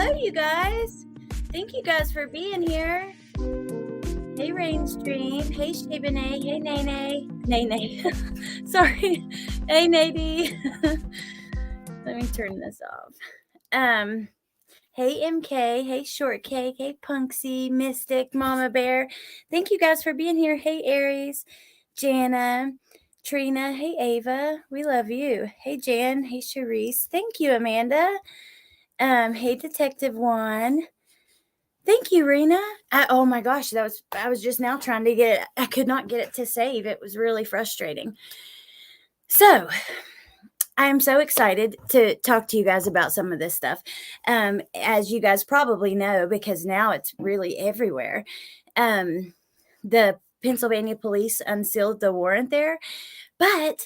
Hello, you guys. Thank you guys for being here. Hey, Rainstream. Hey, Shabanae. Hey, Nene. Nene. Sorry. Hey, Nadie. Let me turn this off. Hey, MK. Hey, Shortcake. Hey, Punksy, Mystic, Mama Bear. Thank you guys for being here. Hey, Aries, Jana, Trina. Hey, Ava. We love you. Hey, Jan. Hey, Charisse. Thank you, Amanda. Hey, Detective Juan. Thank you, Rena. Oh my gosh, I was just now trying to get it. I could not get it to save. It was really frustrating. So I am so excited to talk to you guys about some of this stuff. As you guys probably know, because now it's really everywhere. The Pennsylvania police unsealed the warrant there, but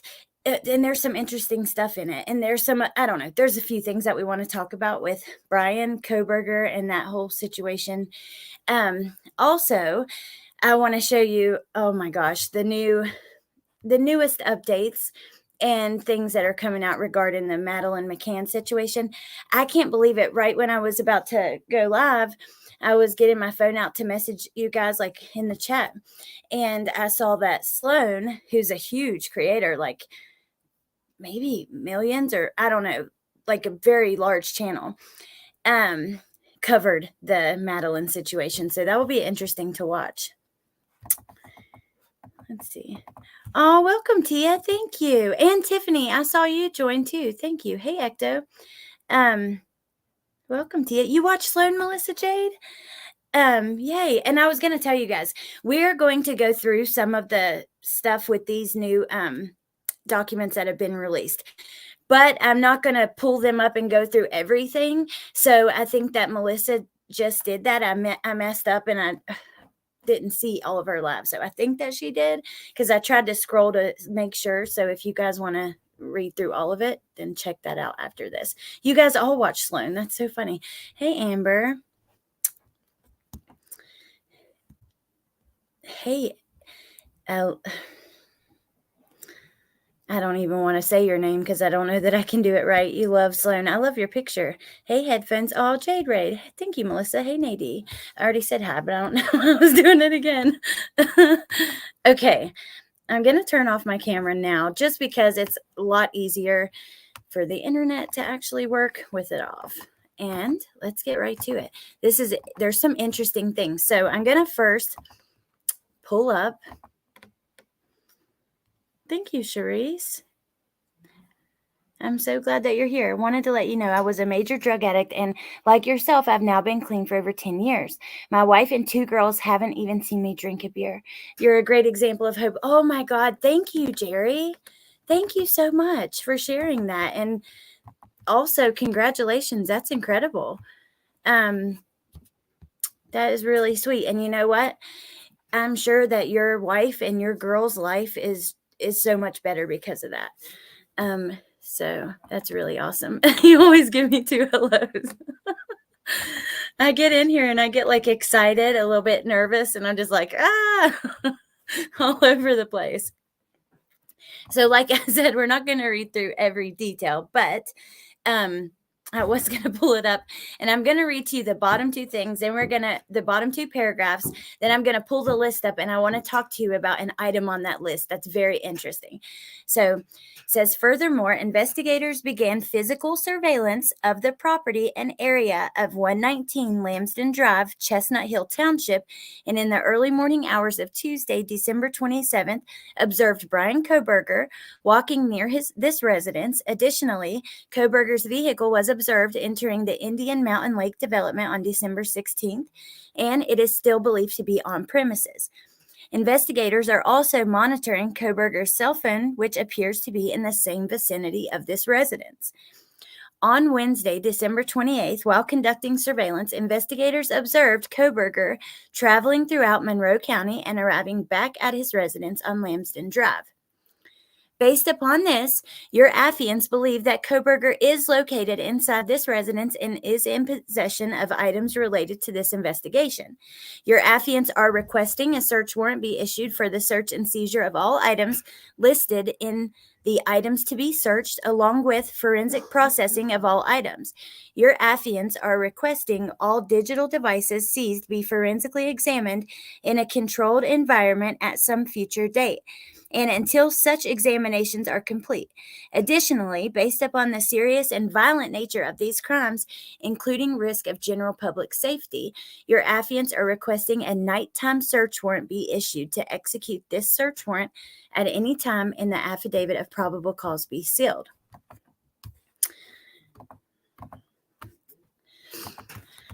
and there's some interesting stuff in it. And there's some, I don't know, there's a few things that we want to talk about with Bryan, Kohberger, and that whole situation. Also, I want to show you, oh my gosh, the newest updates and things that are coming out regarding the Madeleine McCann situation. I can't believe it. Right when I was about to go live, I was getting my phone out to message you guys like in the chat. And I saw that Sloan, who's a huge creator, like maybe millions or I don't know, like a very large channel, covered the Madeleine situation. So that will be interesting to watch. Let's see. Oh, welcome, Tia. Thank you. And Tiffany, I saw you join too. Thank you. Hey, Ecto. Welcome, Tia. You watch Sloan, Melissa Jade? Yay. And I was going to tell you guys, we're going to go through some of the stuff with these new documents that have been released. But I'm not going to pull them up and go through everything. So I think that Melissa just did that. I messed up and I didn't see all of her live. So I think that she did because I tried to scroll to make sure. So if you guys want to read through all of it, then check that out after this. You guys all watch Sloan. That's so funny. Hey, Amber. Hey, I don't even want to say your name because I don't know that I can do it right. You love Sloan. I love your picture. Hey, headphones. Oh, Jade Raid. Thank you, Melissa. Hey, Nadie. I already said hi, but I don't know. I was doing it again. Okay. I'm going to turn off my camera now just because it's a lot easier for the internet to actually work with it off. And let's get right to it. There's some interesting things. So I'm going to first pull up. Thank you, Charisse. I'm so glad that you're here. Wanted to let you know I was a major drug addict, and like yourself, I've now been clean for over 10 years. My wife and 2 girls haven't even seen me drink a beer. You're a great example of hope. Oh my God. Thank you, Jerry. Thank you so much for sharing that. And also, congratulations. That's incredible. That is really sweet. And you know what? I'm sure that your wife and your girl's life is so much better because of that. So that's really awesome. You always give me 2 hellos. I get in here and I get like excited, a little bit nervous, and I'm just like, all over the place. So like I said, we're not going to read through every detail, but I was going to pull it up and I'm going to read to you the bottom 2 things. Then the bottom 2 paragraphs. Then I'm going to pull the list up and I want to talk to you about an item on that list. That's very interesting. So it says, furthermore, investigators began physical surveillance of the property and area of 119 Lambsden Drive, Chestnut Hill Township. And in the early morning hours of Tuesday, December 27th, observed Bryan Kohberger walking near this residence. Additionally, Kohberger's vehicle was observed entering the Indian Mountain Lake development on December 16th, and it is still believed to be on premises. Investigators are also monitoring Kohberger's cell phone, which appears to be in the same vicinity of this residence. On Wednesday, December 28th, while conducting surveillance, investigators observed Kohberger traveling throughout Monroe County and arriving back at his residence on Lambsden Drive. Based upon this, your affiants believe that Kohberger is located inside this residence and is in possession of items related to this investigation. Your affiants are requesting a search warrant be issued for the search and seizure of all items listed in the items to be searched, along with forensic processing of all items. Your affiants are requesting all digital devices seized be forensically examined in a controlled environment at some future date, and until such examinations are complete. Additionally, based upon the serious and violent nature of these crimes, including risk of general public safety, your affiants are requesting a nighttime search warrant be issued to execute this search warrant at any time, and the affidavit of probable cause be sealed.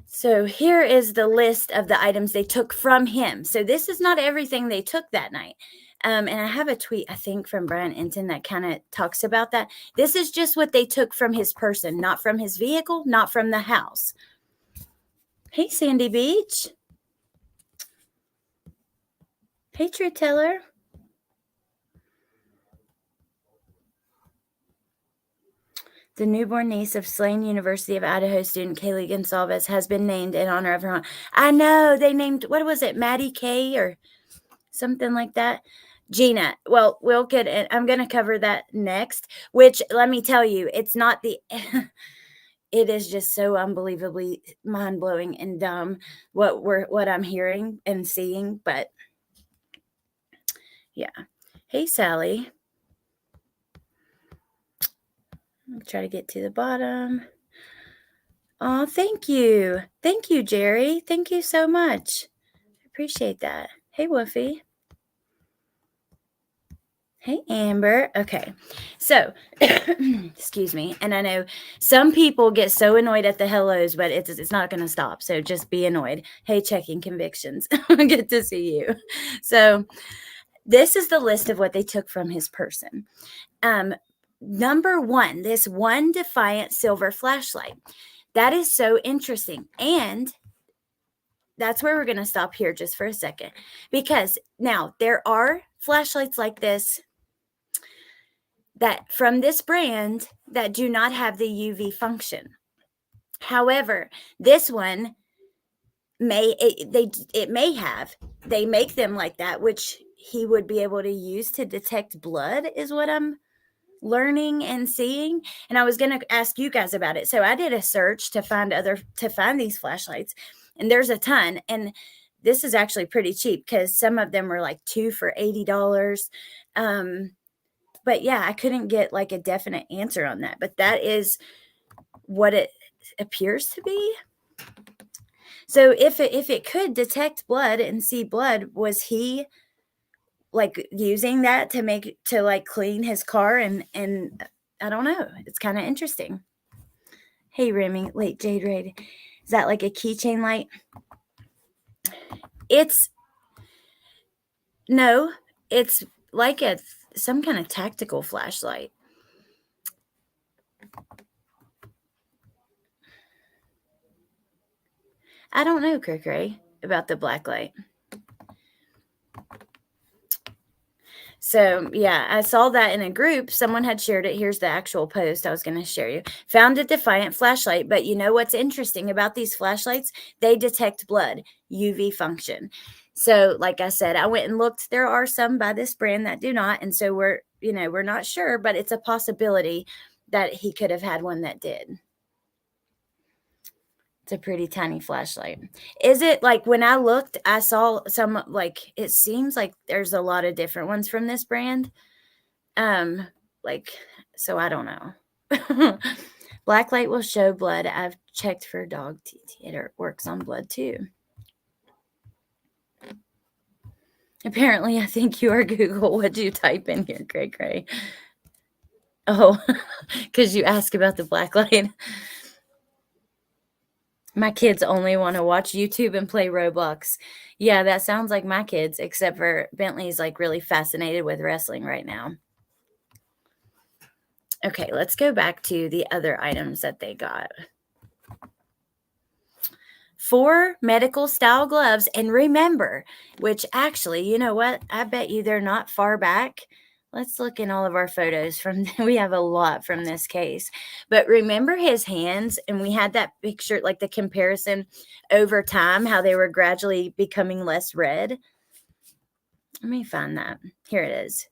So here is the list of the items they took from him. So this is not everything they took that night. And I have a tweet, I think, from Bryan that kind of talks about that. This is just what they took from his person, not from his vehicle, not from the house. Hey, Sandy Beach. Hey, Truth Teller. The newborn niece of slain University of Idaho student Kaylee Gonsalves has been named in honor of her aunt. I know, they named, what was it, Maddie K or something like that? Gina. Well, we'll get it. I'm going to cover that next, which, let me tell you, it's not the... It is just so unbelievably mind-blowing and dumb what I'm hearing and seeing, but yeah. Hey, Sally. I'll try to get to the bottom. Oh, thank you. Thank you, Jerry. Thank you so much. I appreciate that. Hey, Woofy. Hey, Amber. Okay. So, excuse me. And I know some people get so annoyed at the hellos, but it's not going to stop. So just be annoyed. Hey, checking convictions. Good to see you. So this is the list of what they took from his person. Number one, this one Defiant silver flashlight. That is so interesting. And that's where we're going to stop here just for a second. Because now there are flashlights like this that from this brand that do not have the UV function. However, this one may have. They make them like that, which he would be able to use to detect blood, is what I'm learning and seeing. And I was going to ask you guys about it. So I did a search to find these flashlights, and there's a ton. And this is actually pretty cheap because some of them were like 2 for $80. But yeah, I couldn't get like a definite answer on that. But that is what it appears to be. So if it could detect blood and see blood, was he like using that to like clean his car? And I don't know. It's kind of interesting. Hey, Remy, wait, Jade Raid. Is that like a keychain light? It's like some kind of tactical flashlight. I don't know, Kirk Ray, about the black light. So, yeah, I saw that in a group. Someone had shared it. Here's the actual post I was going to share you. Found a Defiant flashlight, but you know what's interesting about these flashlights? They detect blood, UV function. So, like I said, I went and looked. There are some by this brand that do not, and so we're not sure, but it's a possibility that he could have had one that did. It's a pretty tiny flashlight. Is it like when I looked, I saw some, like, it seems like there's a lot of different ones from this brand. So I don't know. Black light will show blood. I've checked for dog TT. It works on blood too. Apparently, I think you are Google. What do you type in here, Gray? Oh, because you ask about the black light. My kids only want to watch YouTube and play Roblox. Yeah, that sounds like my kids, except for Bentley's like really fascinated with wrestling right now. Okay, let's go back to the other items that they got. 4 medical style gloves. And remember, which actually, you know what? I bet you they're not far back. Let's look in all of our photos we have a lot from this case. But remember his hands, and we had that picture, like the comparison over time, how they were gradually becoming less red. Let me find that. Here it is.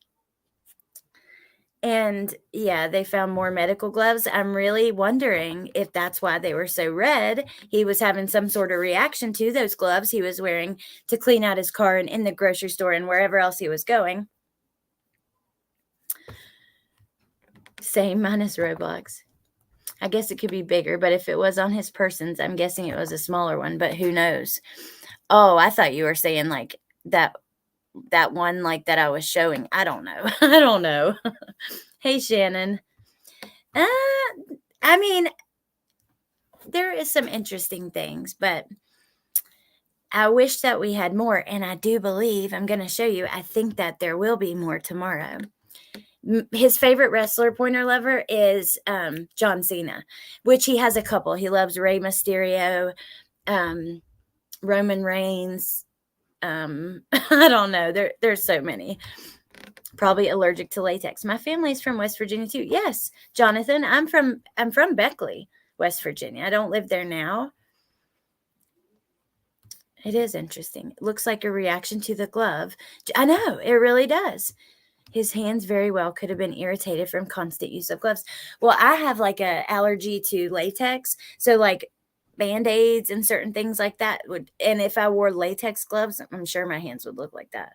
And yeah, they found more medical gloves. I'm really wondering if that's why they were so red. He was having some sort of reaction to those gloves he was wearing to clean out his car and in the grocery store and wherever else he was going. Same minus Roblox. I guess it could be bigger, but if it was on his persons, I'm guessing it was a smaller one, but who knows? Oh, I thought you were saying like that one like that I was showing. I don't know. I don't know. Hey, Shannon. I mean, there is some interesting things, but I wish that we had more, and I do believe, I'm going to show you, I think that there will be more tomorrow. His favorite wrestler pointer lover is John Cena, which he has a couple. He loves Rey Mysterio, Roman Reigns. I don't know. There's so many. Probably allergic to latex. My family's from West Virginia too. Yes, Jonathan. I'm from Beckley, West Virginia. I don't live there now. It is interesting. It looks like a reaction to the glove. I know, it really does. His hands very well could have been irritated from constant use of gloves. Well, I have like an allergy to latex. So like Band-Aids and certain things like that would, and if I wore latex gloves, I'm sure my hands would look like that.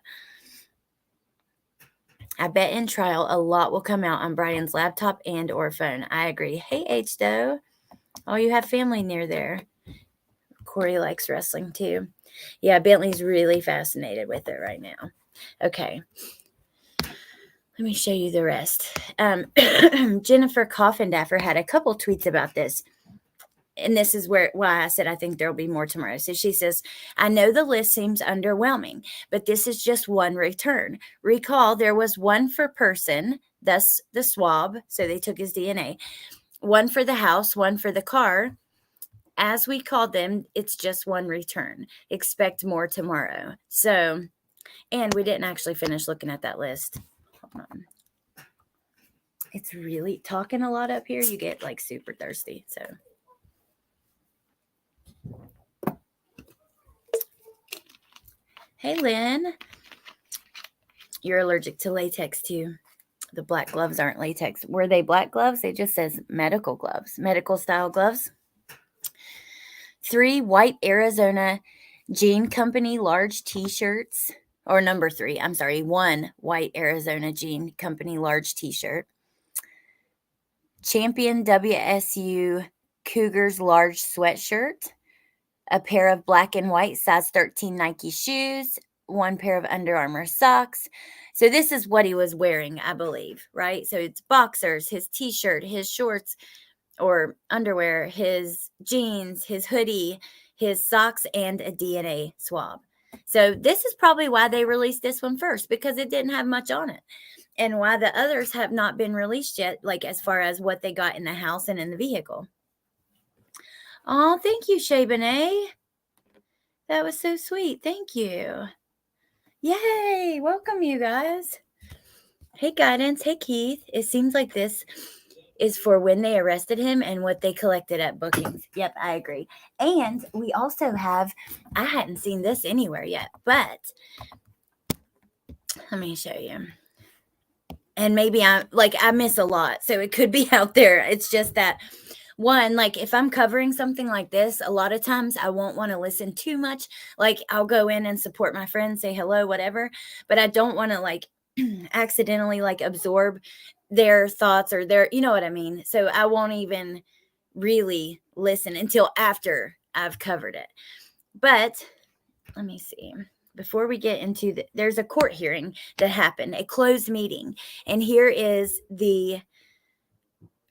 I bet in trial a lot will come out on Bryan's laptop and or phone. I agree. Hey, H though. Oh, you have family near there. Corey likes wrestling too. Yeah, Bentley's really fascinated with it right now. Okay. Let me show you the rest. Jennifer Coffindaffer had a couple tweets about this. And this is why I said I think there'll be more tomorrow. So she says, I know the list seems underwhelming, but this is just one return. Recall there was one for person, thus the swab. So they took his DNA. One for the house, one for the car. As we called them, it's just one return. Expect more tomorrow. So, and we didn't actually finish looking at that list. Hold on. It's really talking a lot up here. You get like super thirsty. So, hey, Lynn. You're allergic to latex too. The black gloves aren't latex. Were they black gloves? It just says medical gloves, medical style gloves. 3 white Arizona Jean Company large t-shirts, or number 3, I'm sorry, 1 white Arizona Jean Company large t-shirt. Champion WSU Cougars large sweatshirt, a pair of black and white size 13 Nike shoes, 1 pair of Under Armour socks. So this is what he was wearing, I believe, right? So it's boxers, his t-shirt, his shorts, or underwear, his jeans, his hoodie, his socks, and a DNA swab. So this is probably why they released this one first, because it didn't have much on it. And why the others have not been released yet, like as far as what they got in the house and in the vehicle. Oh, thank you, Shay Benet. That was so sweet. Thank you. Yay. Welcome, you guys. Hey, Guidance. Hey, Keith. It seems like this is for when they arrested him and what they collected at bookings. Yep, I agree. And we also have, I hadn't seen this anywhere yet, but let me show you. And maybe I miss a lot, so it could be out there. It's just that one, like if I'm covering something like this, a lot of times I won't want to listen too much. Like I'll go in and support my friends, say hello, whatever, but I don't want to like accidentally like absorb their thoughts or their, you know what I mean? So I won't even really listen until after I've covered it. But let me see. Before we get into there's a court hearing that happened, a closed meeting. And here is the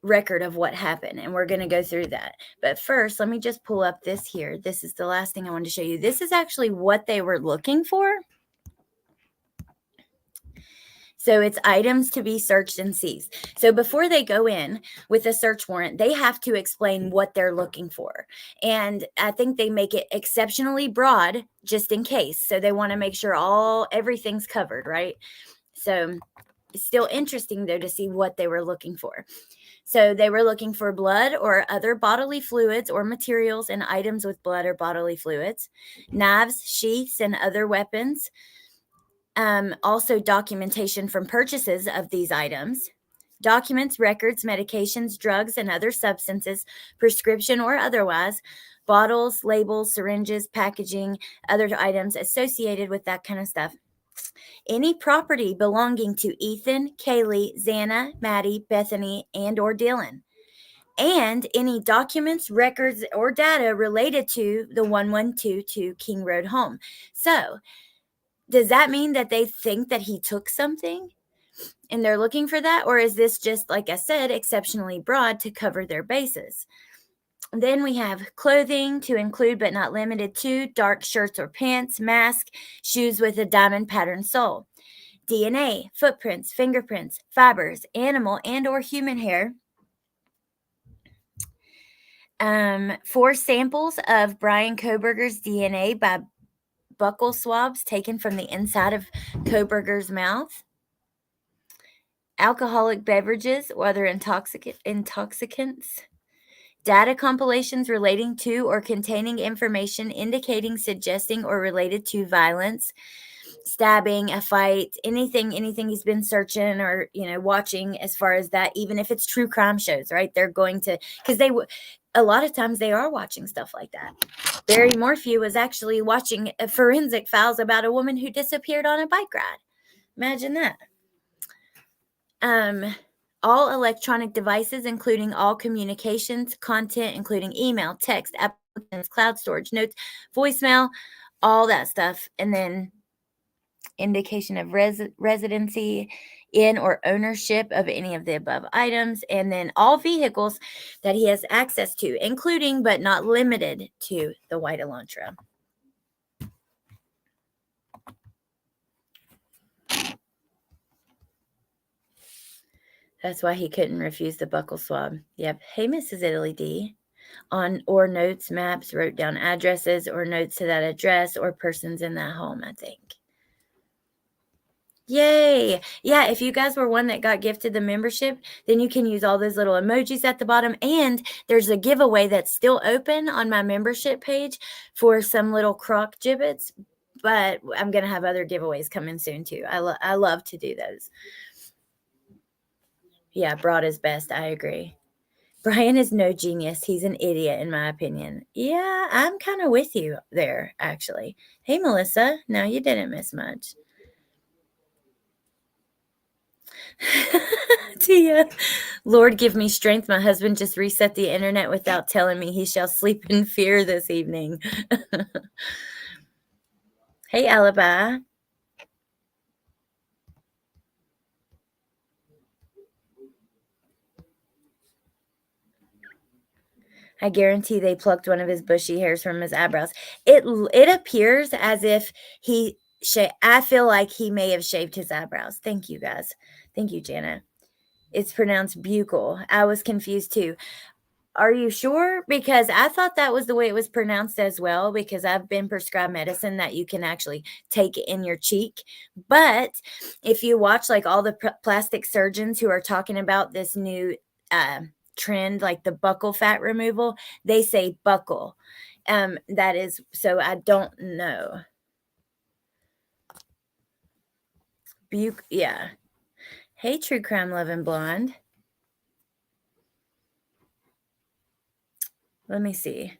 record of what happened. And we're going to go through that. But first, let me just pull up this here. This is the last thing I wanted to show you. This is actually what they were looking for. So it's items to be searched and seized. So before they go in with a search warrant, they have to explain what they're looking for. And I think they make it exceptionally broad just in case. So they want to make sure everything's covered, right? So it's still interesting though to see what they were looking for. So they were looking for blood or other bodily fluids or materials and items with blood or bodily fluids, knives, sheaths, and other weapons. Also documentation from purchases of these items, documents, records, medications, drugs, and other substances, prescription or otherwise, bottles, labels, syringes, packaging, other items associated with that kind of stuff. Any property belonging to Ethan, Kaylee, Xana, Maddie, Bethany, and or Dylan. And any documents, records, or data related to the 1122 King Road home. So, does that mean that they think that he took something and they're looking for that? Or is this just, like I said, exceptionally broad to cover their bases? Then we have clothing to include but not limited to dark shirts or pants, mask, shoes with a diamond pattern sole, DNA, footprints, fingerprints, fibers, animal and or human hair. 4 samples of Bryan Kohberger's DNA by buccal swabs taken from the inside of Kohberger's mouth. Alcoholic beverages or other intoxicants. Data compilations relating to or containing information indicating, suggesting, or related to violence, stabbing, a fight, anything he's been searching or, watching as far as that, even if it's true crime shows, right? They're going to, because a lot of times they are watching stuff like that. Barry Morphew was actually watching forensic files about a woman who disappeared on a bike ride. Imagine that. All electronic devices, including all communications, content, including email, text, applications, cloud storage, notes, voicemail, all that stuff. And then indication of residency in or ownership of any of the above items. And then all vehicles that he has access to, including but not limited to the white Elantra. That's why he couldn't refuse the buccal swab. Yep. Hey, Mrs. Italy D. On or notes, maps, wrote down addresses or notes to that address or persons in that home, I think. Yay. Yeah, if you guys were one that got gifted the membership, then you can use all those little emojis at the bottom. And there's a giveaway that's still open on my membership page for some little crock gibbets. But I'm going to have other giveaways coming soon, too. I love to do those. Yeah, broad is best. I agree. Bryan is no genius. He's an idiot, in my opinion. Yeah, I'm kind of with you there, actually. Hey, Melissa. No, you didn't miss much. Tia, Lord, give me strength. My husband just reset the internet without telling me. He shall sleep in fear this evening. Hey, Alibi. I guarantee they plucked one of his bushy hairs from his eyebrows. It appears as if I feel like he may have shaved his eyebrows. Thank you, guys. Thank you, Jana. It's pronounced buccal. I was confused too. Are you sure? Because I thought that was the way it was pronounced as well, because I've been prescribed medicine that you can actually take it in your cheek. But if you watch like all the plastic surgeons who are talking about this new trend, like the buccal fat removal, they say buccal. That is, so I don't know. Yeah. Hey, True Crime Loving Blonde. Let me see.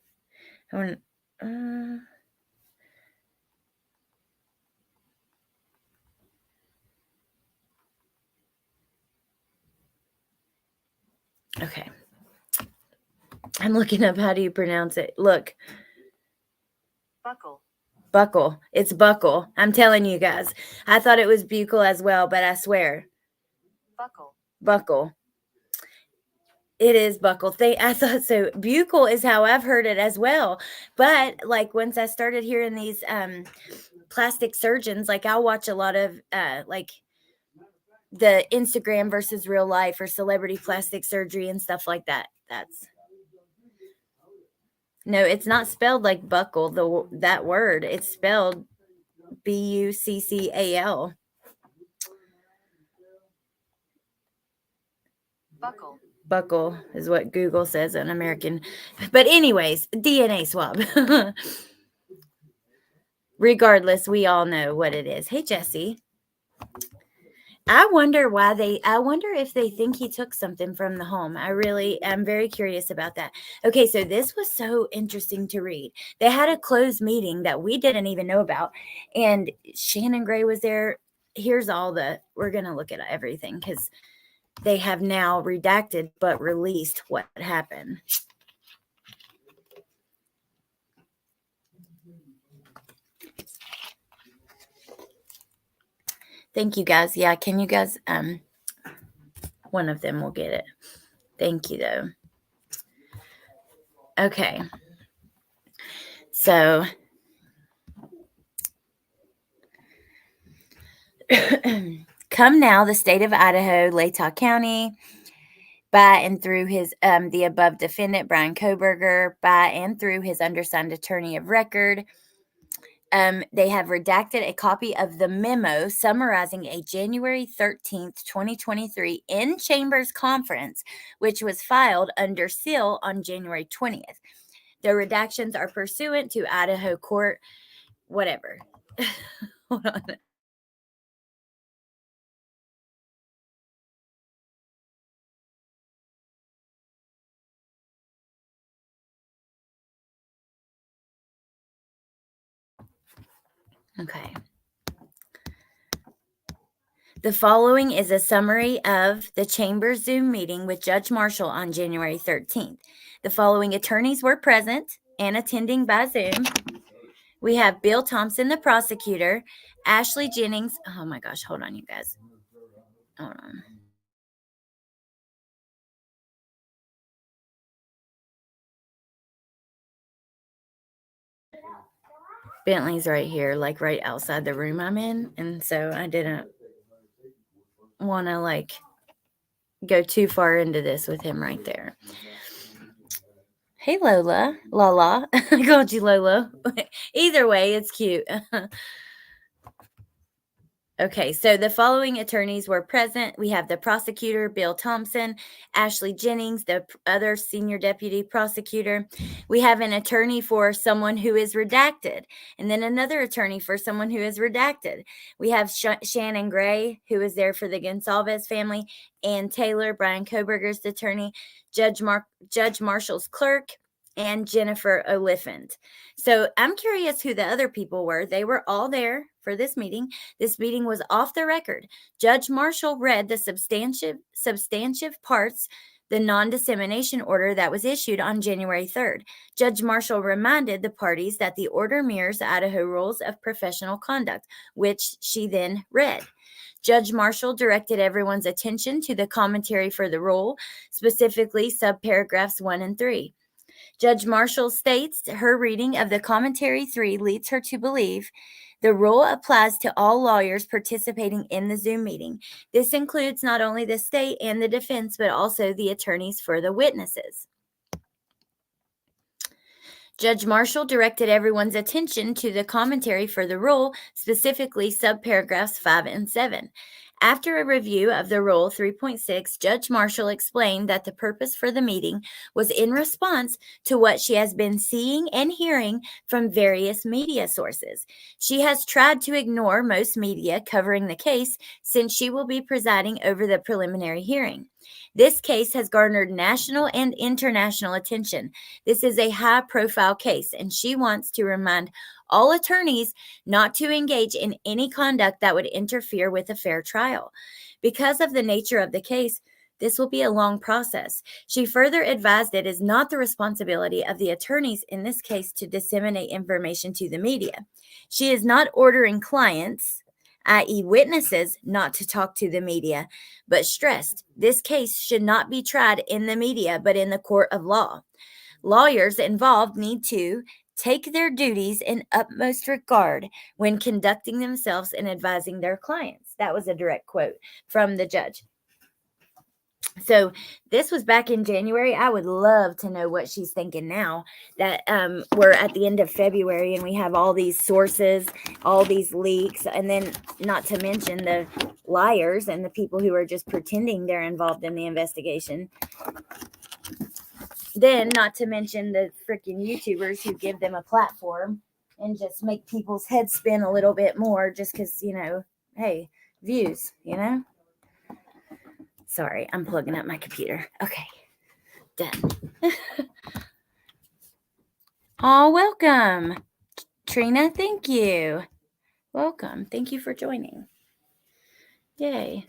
Okay. I'm looking up how do you pronounce it. Look. Buccal. Buccal. It's buccal. I'm telling you guys. I thought it was buccal as well, but I swear. Buccal. Buccal. It is buccal. I thought so. Buccal is how I've heard it as well. But like once I started hearing these plastic surgeons, like I'll watch a lot of like the Instagram versus real life or celebrity plastic surgery and stuff like that. No, it's not spelled like buckle, that word. It's spelled Buccal. Buccal. Buccal is what Google says in American. But anyways, DNA swab. Regardless, we all know what it is. Hey, Jesse. I wonder if they think he took something from the home. I'm very curious about that. Okay, so this was so interesting to read. They had a closed meeting that we didn't even know about, and Shannon Gray was there. We're going to look at everything because they have now redacted but released what happened. Thank you guys. Yeah, can you guys one of them will get it. Thank you though. Okay. So come now, the state of Idaho, Latah County, by and through his the above defendant, Bryan Kohberger, by and through his undersigned attorney of record. They have redacted a copy of the memo summarizing a January 13th, 2023 in-chambers conference, which was filed under seal on January 20th. The redactions are pursuant to Idaho court, whatever. Hold on. Okay. The following is a summary of the Chambers Zoom meeting with Judge Marshall on January 13th. The following attorneys were present and attending by Zoom. We have Bill Thompson, the prosecutor, Ashley Jennings. Oh my gosh, hold on, you guys. Hold on. Bentley's right here, like right outside the room I'm in. And so I didn't want to go too far into this with him right there. Hey, Lola. Lala. I called you Lola. Either way, it's cute. Okay, so the following attorneys were present. We have the prosecutor, Bill Thompson, Ashley Jennings, the other senior deputy prosecutor. We have an attorney for someone who is redacted, and then another attorney for someone who is redacted. We have Shannon Gray, who is there for the Gonsalves family, and Taylor, Bryan Kohberger's attorney, Judge Marshall's clerk, and Jennifer Oliphant. So I'm curious who the other people were. They were all there for this meeting. This meeting was off the record. Judge Marshall read the substantive parts, the non-dissemination order that was issued on January 3rd. Judge Marshall reminded the parties that the order mirrors Idaho rules of professional conduct, which she then read. Judge Marshall directed everyone's attention to the commentary for the rule, specifically subparagraphs 1 and 3. Judge Marshall states her reading of the commentary 3 leads her to believe the rule applies to all lawyers participating in the Zoom meeting. This includes not only the state and the defense, but also the attorneys for the witnesses. Judge Marshall directed everyone's attention to the commentary for the rule, specifically subparagraphs 5 and 7. After a review of the Rule 3.6, Judge Marshall explained that the purpose for the meeting was in response to what she has been seeing and hearing from various media sources. She has tried to ignore most media covering the case since she will be presiding over the preliminary hearing. This case has garnered national and international attention. This is a high-profile case, and she wants to remind all attorneys not to engage in any conduct that would interfere with a fair trial. Because of the nature of the case, this will be a long process. She further advised it is not the responsibility of the attorneys in this case to disseminate information to the media. She is not ordering clients, i.e. witnesses, not to talk to the media, but stressed this case should not be tried in the media, but in the court of law. Lawyers involved need to take their duties in utmost regard when conducting themselves and advising their clients. That was a direct quote from the judge. So this was back in January. I would love to know what she's thinking now that we're at the end of February and we have all these sources, all these leaks, and then not to mention the liars and the people who are just pretending they're involved in the investigation. Then not to mention the freaking YouTubers who give them a platform and just make people's heads spin a little bit more just because, hey, views, Sorry, I'm plugging up my computer. Okay, done. Oh, welcome, Trina. Thank you. Welcome. Thank you for joining. Yay.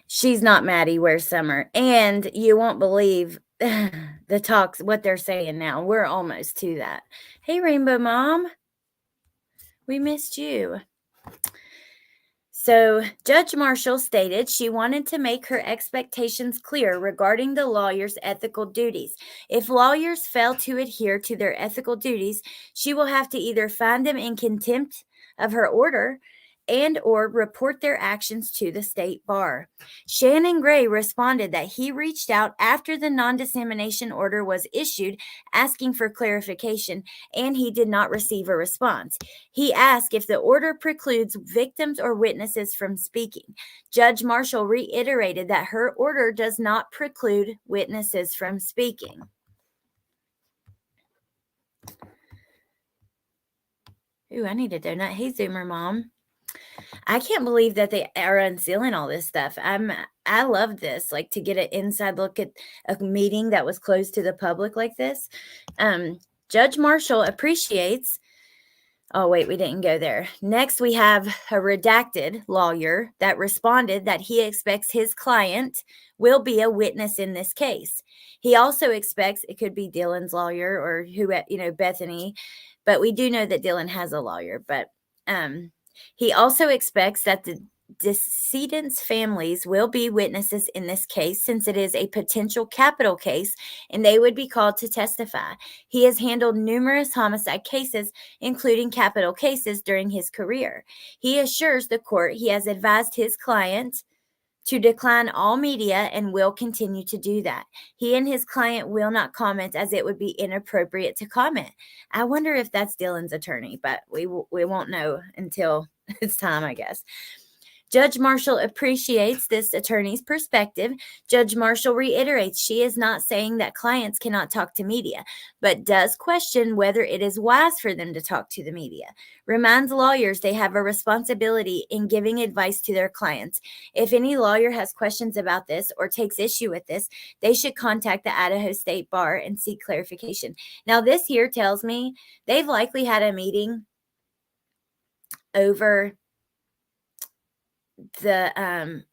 She's not Maddie, where's Summer? And you won't believe the talks, what they're saying now. We're almost to that. Hey, Rainbow Mom. We missed you. So, Judge Marshall stated she wanted to make her expectations clear regarding the lawyer's ethical duties. If lawyers fail to adhere to their ethical duties, she will have to either find them in contempt of her order and or report their actions to the state bar. Shannon Gray responded that he reached out after the non-dissemination order was issued asking for clarification, and he did not receive a response. He asked if the order precludes victims or witnesses from speaking. Judge Marshall reiterated that her order does not preclude witnesses from speaking. Ooh, I need a donut. Hey, Zoomer Mom. I can't believe that they are unsealing all this stuff. I love this, like to get an inside look at a meeting that was closed to the public like this. Judge Marshall appreciates. Oh, wait, we didn't go there. Next, we have a redacted lawyer that responded that he expects his client will be a witness in this case. He also expects it could be Dylan's lawyer or Bethany, but we do know that Dylan has a lawyer. But he also expects that the decedent's families will be witnesses in this case since it is a potential capital case and they would be called to testify. He has handled numerous homicide cases, including capital cases, during his career. He assures the court he has advised his client to decline all media and will continue to do that. He and his client will not comment as it would be inappropriate to comment. I wonder if that's Dylan's attorney, but we won't know until it's time, I guess. Judge Marshall appreciates this attorney's perspective. Judge Marshall reiterates she is not saying that clients cannot talk to media, but does question whether it is wise for them to talk to the media. Reminds lawyers they have a responsibility in giving advice to their clients. If any lawyer has questions about this or takes issue with this, they should contact the Idaho State Bar and seek clarification. Now, this here tells me they've likely had a meeting over the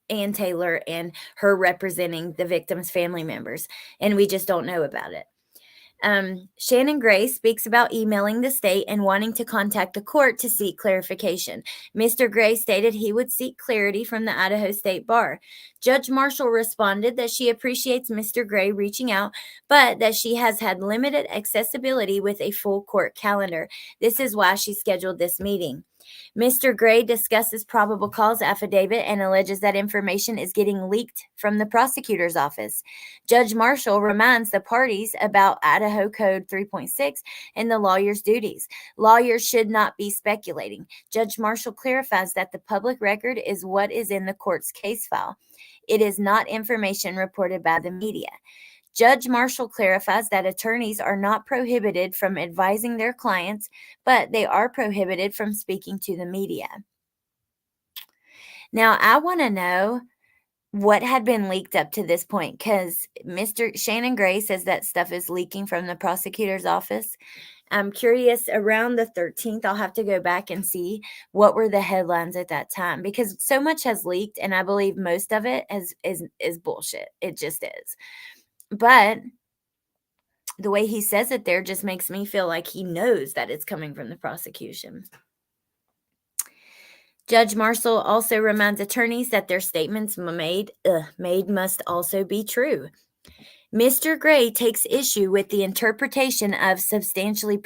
Ann Taylor and her representing the victim's family members, and we just don't know about it. Shannon Gray speaks about emailing the state and wanting to contact the court to seek clarification. Mr. Gray stated he would seek clarity from the Idaho State Bar. Judge Marshall responded that she appreciates Mr. Gray reaching out, but that she has had limited accessibility with a full court calendar. This is why she scheduled this meeting. Mr. Gray discusses probable cause affidavit and alleges that information is getting leaked from the prosecutor's office. Judge Marshall reminds the parties about Idaho Code 3.6 and the lawyer's duties. Lawyers should not be speculating. Judge Marshall clarifies that the public record is what is in the court's case file. It is not information reported by the media. Judge Marshall clarifies that attorneys are not prohibited from advising their clients, but they are prohibited from speaking to the media. Now, I want to know what had been leaked up to this point, because Mr. Shannon Gray says that stuff is leaking from the prosecutor's office. I'm curious, around the 13th, I'll have to go back and see what were the headlines at that time, because so much has leaked, and I believe most of it is bullshit. It just is. But the way he says it there just makes me feel like he knows that it's coming from the prosecution. Judge Marshall also reminds attorneys that their statements made must also be true. Mr. Gray takes issue with the interpretation of substantially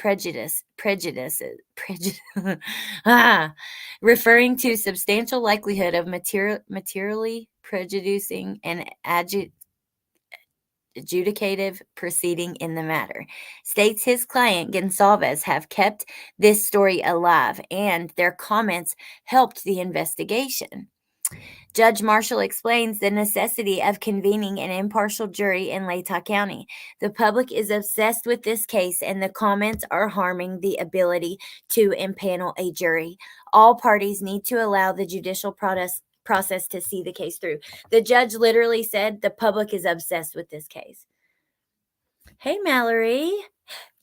referring to substantial likelihood of materially prejudicing an adjudicative proceeding in the matter. States his client Gonsalves have kept this story alive, and their comments helped the investigation. Judge Marshall explains the necessity of convening an impartial jury in Latah County. The public is obsessed with this case, and the comments are harming the ability to impanel a jury. all parties need to allow the judicial process to see the case through. The judge literally said the public is obsessed with this case. Hey, Mallory.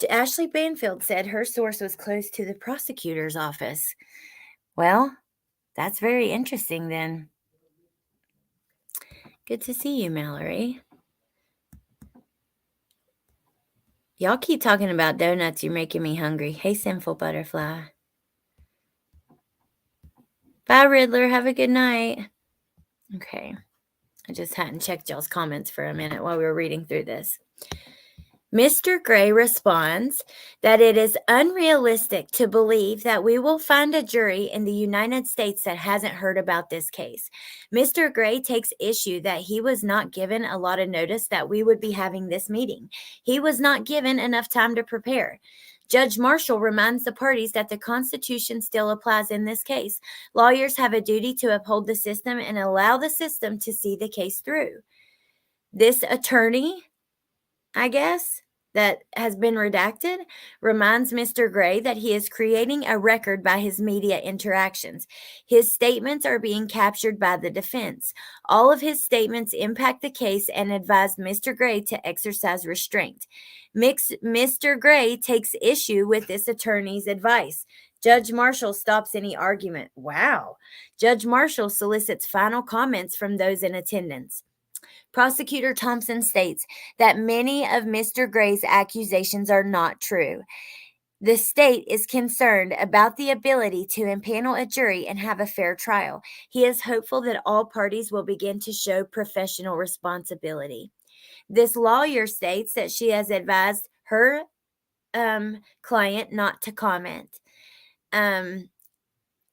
Ashley Banfield said her source was close to the prosecutor's office. Well, that's very interesting then. Good to see you, Mallory. Y'all keep talking about donuts. You're making me hungry. Hey, Sinful Butterfly. Bye, Riddler. Have a good night. Okay. I just hadn't checked y'all's comments for a minute while we were reading through this. Mr. Gray responds that it is unrealistic to believe that we will find a jury in the United States that hasn't heard about this case. Mr. Gray takes issue that he was not given a lot of notice that we would be having this meeting. He was not given enough time to prepare. Judge Marshall reminds the parties that the Constitution still applies in this case. Lawyers have a duty to uphold the system and allow the system to see the case through. This attorney, I guess, that has been redacted, reminds Mr. Gray that he is creating a record by his media interactions. His statements are being captured by the defense. All of his statements impact the case and advised Mr. Gray to exercise restraint. Mr. Gray takes issue with this attorney's advice. Judge Marshall stops any argument. Wow. Judge Marshall solicits final comments from those in attendance. Prosecutor Thompson states that many of Mr. Gray's accusations are not true. The state is concerned about the ability to impanel a jury and have a fair trial. He is hopeful that all parties will begin to show professional responsibility. This lawyer states that she has advised her client not to comment.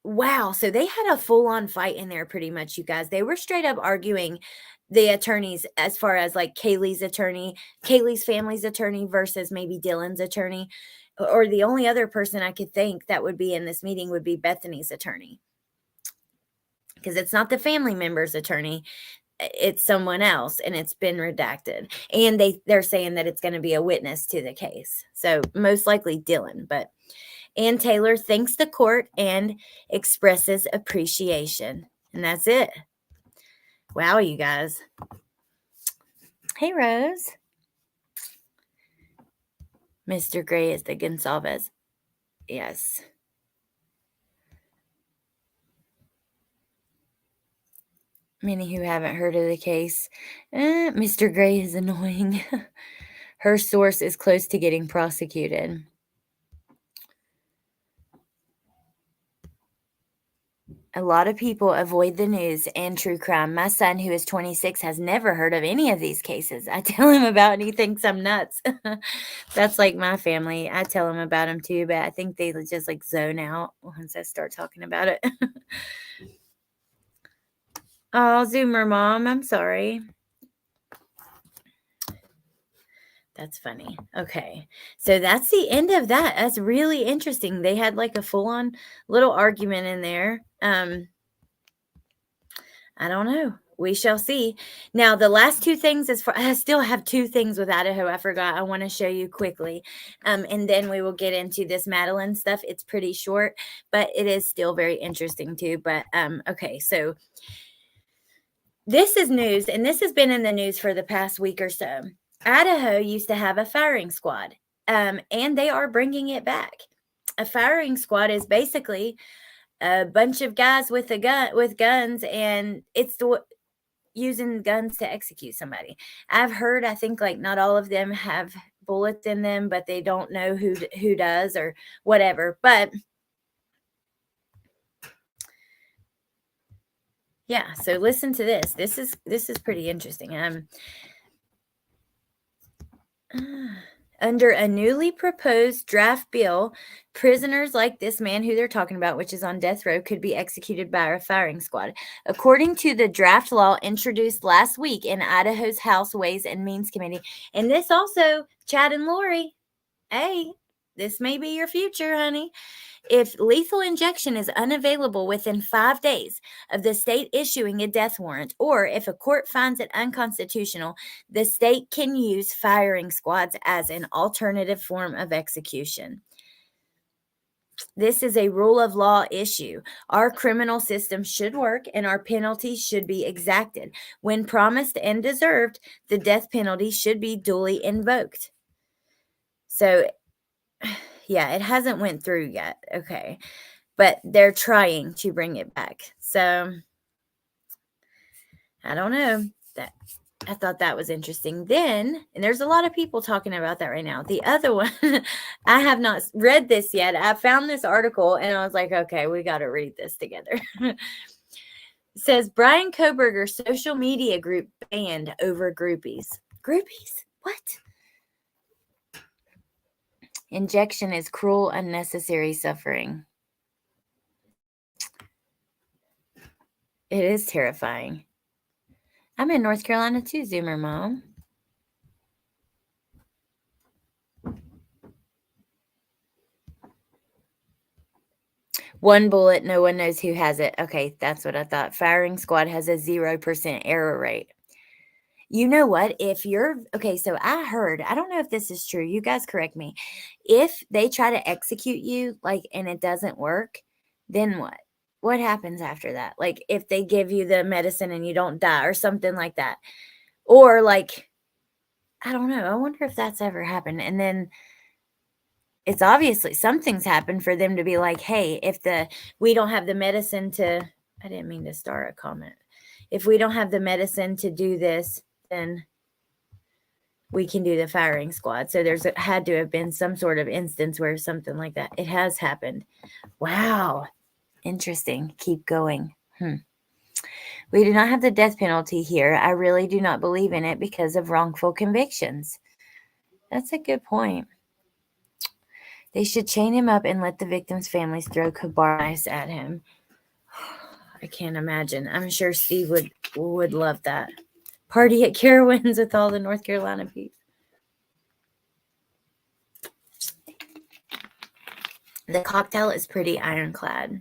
Wow, so they had a full-on fight in there pretty much, you guys. They were straight up arguing, the attorneys, as far as like Kaylee's family's attorney versus maybe Dylan's attorney, or the only other person I could think that would be in this meeting would be Bethany's attorney, because it's not the family member's attorney, it's someone else, and it's been redacted, and they're saying that it's going to be a witness to the case, so most likely Dylan. But Ann Taylor thanks the court and expresses appreciation, and that's it. Wow, you guys. Hey, Rose. Mr. Gray is the Gonsalves. Yes. Many who haven't heard of the case. Mr. Gray is annoying. Her source is close to getting prosecuted. A lot of people avoid the news and true crime. My son, who is 26, has never heard of any of these cases. I tell him about it and he thinks I'm nuts. That's like my family. I tell him about them too, but I think they just like zone out once I start talking about it. Oh, Zoomer Mom, I'm sorry. That's funny. Okay. So that's the end of that. That's really interesting. They had like a full-on little argument in there. I don't know. We shall see. Now, the last two things, I still have two things with Idaho I forgot I want to show you quickly. And then we will get into this Madeleine stuff. It's pretty short, but it is still very interesting too. But okay, so this is news, and this has been in the news for the past week or so. Idaho used to have a firing squad, and they are bringing it back. A firing squad is basically a bunch of guys with guns, and it's using guns to execute somebody. I've heard, I think like not all of them have bullets in them, but they don't know who does or whatever. But yeah, so listen to this. This is pretty interesting. Under a newly proposed draft bill, prisoners like this man who they're talking about, which is on death row, could be executed by a firing squad. According to the draft law introduced last week in Idaho's House Ways and Means Committee, and this also, Chad and Lori, hey, this may be your future, honey. If lethal injection is unavailable within 5 days of the state issuing a death warrant, or if a court finds it unconstitutional, the state can use firing squads as an alternative form of execution. This is a rule of law issue. Our criminal system should work and our penalties should be exacted. When promised and deserved, the death penalty should be duly invoked. So, yeah, it hasn't went through yet. Okay. But they're trying to bring it back. So, I don't know. I thought that was interesting. Then, and there's a lot of people talking about that right now. The other one, I have not read this yet. I found this article and I was like, okay, we got to read this together. It says Bryan Kohberger social media group banned over groupies. Groupies? What? Injection is cruel, unnecessary suffering. It is terrifying. I'm in North Carolina too, Zoomer Mom. One bullet, no one knows who has it. Okay, that's what I thought. Firing squad has a 0% error rate. You know what? If you're, okay, so I heard, I don't know if this is true. You guys correct me. If they try to execute you, like, and it doesn't work, then what? What happens after that? Like, if they give you the medicine and you don't die or something like that. Or, like, I don't know. I wonder if that's ever happened. And then it's obviously something's happened for them to be like, hey, if we don't have the medicine to, I didn't mean to start a comment. If we don't have the medicine to do this, then we can do the firing squad. So there's had to have been some sort of instance where something like that. It has happened. Wow. Interesting. Keep going. We do not have the death penalty here. I really do not believe in it because of wrongful convictions. That's a good point. They should chain him up and let the victims' families throw Kohberger at him. I can't imagine. I'm sure Steve would love that. Party at Carowinds with all the North Carolina peeps. The cocktail is pretty ironclad.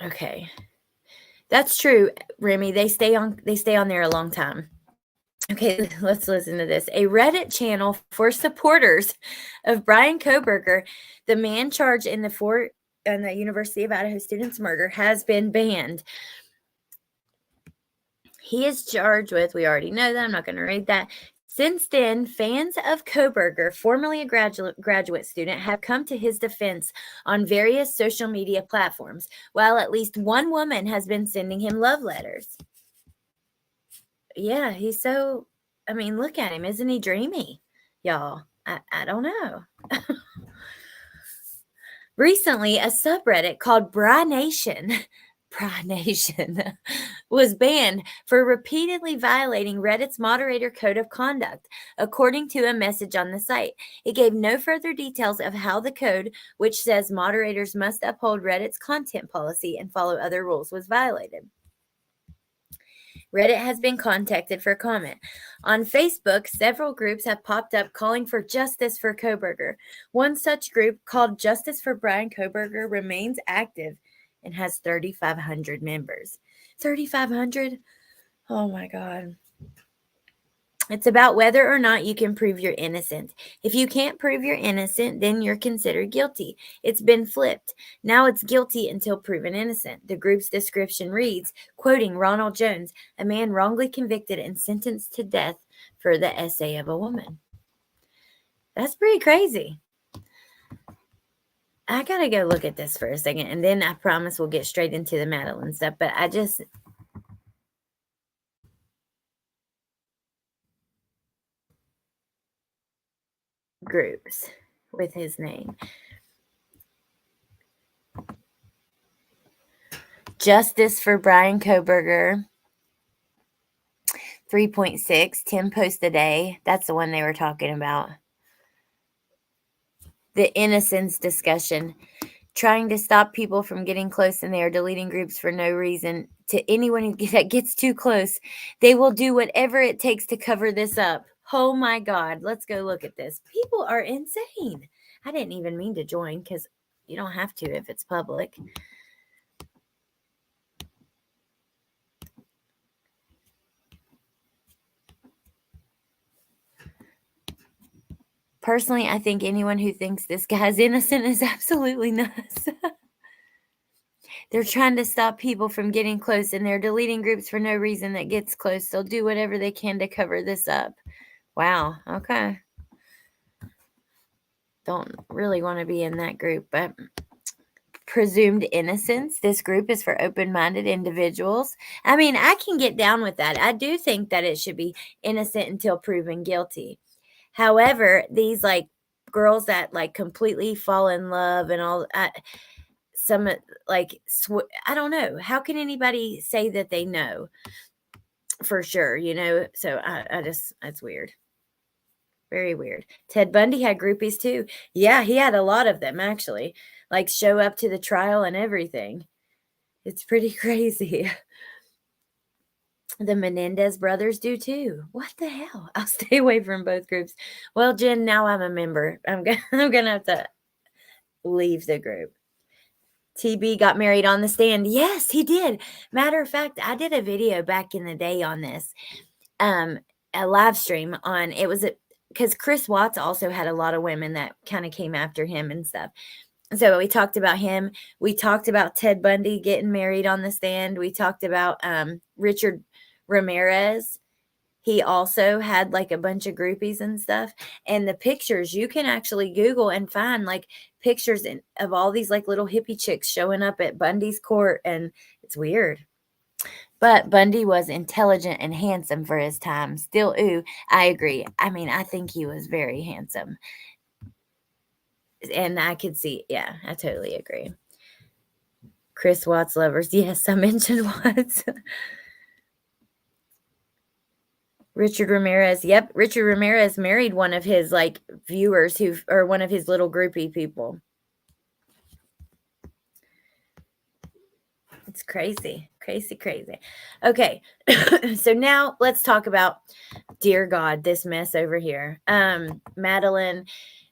Okay. That's true, Remy. They stay on there a long time. Okay, let's listen to this. A Reddit channel for supporters of Bryan Kohberger, the man charged in the University of Idaho student's murder, has been banned. He is charged with, we already know that, I'm not going to read that. Since then, fans of Kohberger, formerly a graduate student, have come to his defense on various social media platforms, while at least one woman has been sending him love letters. Yeah, he's so, I mean, look at him. Isn't he dreamy? Y'all, I don't know. Recently, a subreddit called Brynation was banned for repeatedly violating Reddit's moderator code of conduct, according to a message on the site. It gave no further details of how the code, which says moderators must uphold Reddit's content policy and follow other rules, was violated. Reddit has been contacted for comment. On Facebook, several groups have popped up calling for justice for Kohberger. One such group, called Justice for Bryan Kohberger, remains active and has 3,500 members. 3,500? Oh my God. It's about whether or not you can prove you're innocent. If you can't prove you're innocent, then you're considered guilty. It's been flipped. Now it's guilty until proven innocent. The group's description reads, quoting Ronald Jones, a man wrongly convicted and sentenced to death for the essay of a woman. That's pretty crazy. I gotta go look at this for a second, and then I promise we'll get straight into the Madeleine stuff, but I just... groups with his name. Justice for Bryan Kohberger, 3.6, 10 posts a day. That's the one they were talking about. The innocence discussion. Trying to stop people from getting close, and they are deleting groups for no reason. To anyone that gets too close, they will do whatever it takes to cover this up. Oh my God. Let's go look at this. People are insane. I didn't even mean to join because you don't have to if it's public. Personally, I think anyone who thinks this guy's innocent is absolutely nuts. They're trying to stop people from getting close, and they're deleting groups for no reason that gets close. They'll do whatever they can to cover this up. Wow. Okay. Don't really want to be in that group, but presumed innocence. This group is for open-minded individuals. I mean, I can get down with that. I do think that it should be innocent until proven guilty. However, these like girls that like completely fall in love and all, some like I don't know. How can anybody say that they know for sure? You know, so I just that's weird. Very weird. Ted Bundy had groupies too. Yeah, he had a lot of them actually. Like show up to the trial and everything. It's pretty crazy. The Menendez brothers do too. What the hell? I'll stay away from both groups. Well, Jen, now I'm a member. I'm gonna have to leave the group. TB got married on the stand. Yes, he did. Matter of fact, I did a video back in the day on this. A live stream on it was because Chris Watts also had a lot of women that kind of came after him and stuff. So we talked about him. We talked about Ted Bundy getting married on the stand. We talked about Richard Ramirez. He also had like a bunch of groupies and stuff. And the pictures, you can actually Google and find like pictures of all these like little hippie chicks showing up at Bundy's court. And it's weird. But Bundy was intelligent and handsome for his time. Still, ooh, I agree. I mean, I think he was very handsome. And I could see, yeah, I totally agree. Chris Watts lovers. Yes, I mentioned Watts. Richard Ramirez. Yep, Richard Ramirez married one of his like viewers or one of his little groupie people. It's crazy. Crazy. Okay. So now let's talk about, dear God, this mess over here. Madeleine,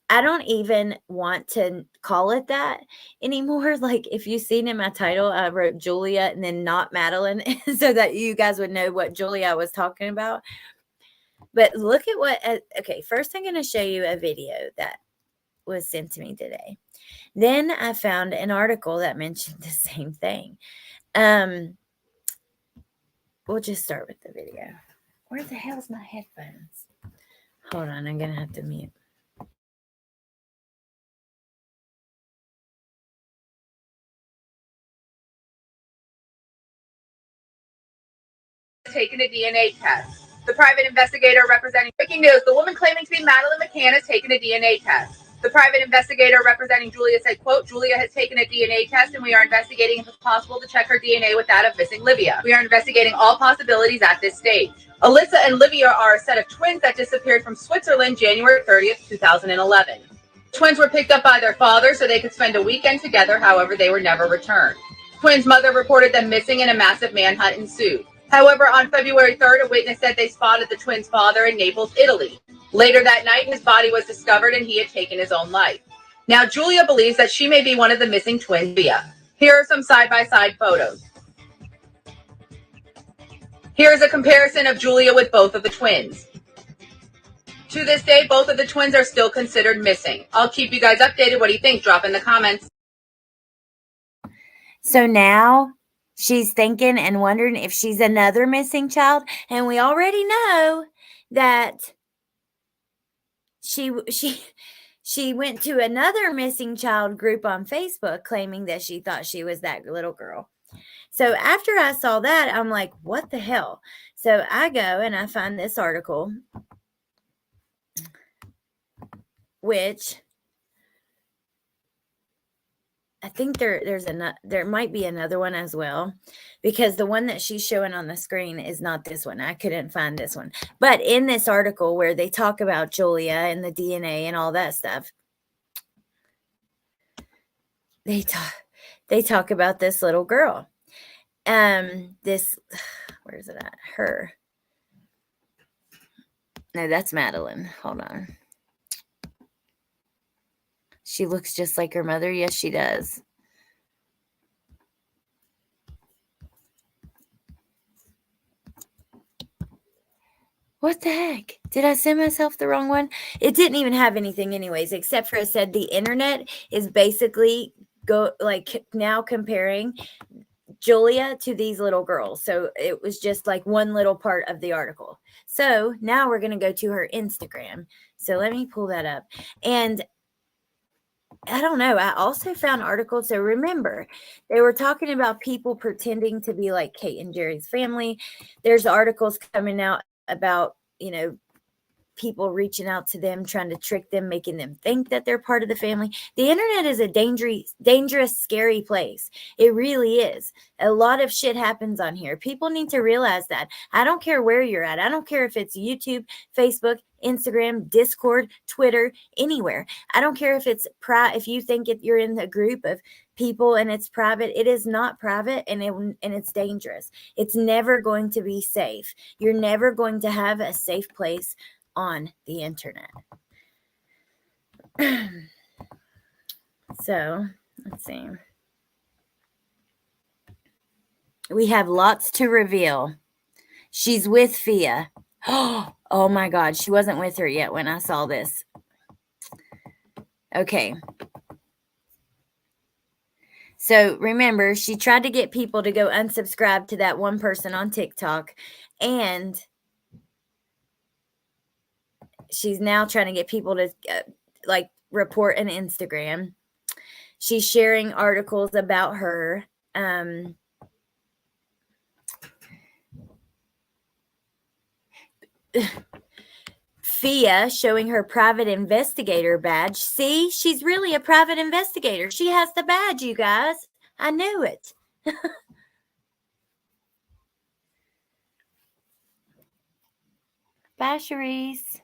I don't even want to call it that anymore. Like if you've seen in my title, I wrote Julia and then not Madeleine so that you guys would know what Julia I was talking about. But look at what, okay, first I'm going to show you a video that was sent to me today. Then I found an article that mentioned the same thing. We'll just start with the video. Where the hell's my headphones? Hold on, I'm going to have to mute. Taken a DNA test. The private investigator representing breaking news, the woman claiming to be Madeleine McCann has taken a DNA test. The private investigator representing Julia said, quote, Julia has taken a DNA test and we are investigating if it's possible to check her DNA with that of missing Livia. We are investigating all possibilities at this stage. Alyssa and Livia are a set of twins that disappeared from Switzerland January 30th, 2011. Twins were picked up by their father so they could spend a weekend together, however, they were never returned. Twins' mother reported them missing and a massive manhunt ensued. However, on February 3rd, a witness said they spotted the twins' father in Naples, Italy. Later that night, his body was discovered and he had taken his own life. Now, Julia believes that she may be one of the missing twins. Here are some side-by-side photos. Here is a comparison of Julia with both of the twins. To this day, both of the twins are still considered missing. I'll keep you guys updated. What do you think? Drop in the comments. So now she's thinking and wondering if she's another missing child. And we already know that she went to another missing child group on Facebook claiming that she thought she was that little girl. So after I saw that, I'm like, what the hell? So I go and I find this article, which I think there might be another one as well, because the one that she's showing on the screen is not this one. I couldn't find this one. But in this article where they talk about Julia and the DNA and all that stuff, they talk about this little girl. This, where is it at? Her. No, that's Madeleine. Hold on. She looks just like her mother. Yes, she does. What the heck? Did I send myself the wrong one? It didn't even have anything anyways, except for it said the internet is basically now comparing Julia to these little girls. So it was just like one little part of the article. So now we're going to go to her Instagram. So let me pull that up. And I don't know. I also found articles. So remember, they were talking about people pretending to be like Kate and Jerry's family. There's articles coming out about, people reaching out to them, trying to trick them, making them think that they're part of the family. The internet is a dangerous, scary place. It really is. A lot of shit happens on here. People need to realize that. I don't care where you're at. I don't care if it's YouTube, Facebook, Instagram, Discord, Twitter, anywhere. I don't care if it's if you think you're in a group of people and it's private. It is not private, and it's dangerous. It's never going to be safe. You're never going to have a safe place on the internet. So let's see. We have lots to reveal. She's with Fia. Oh my God. She wasn't with her yet when I saw this. Okay. So remember, she tried to get people to go unsubscribe to that one person on TikTok, and she's now trying to get people to report an Instagram. She's sharing articles about her. Fia showing her private investigator badge. See, she's really a private investigator. She has the badge, you guys. I knew it. Bye, Cherise.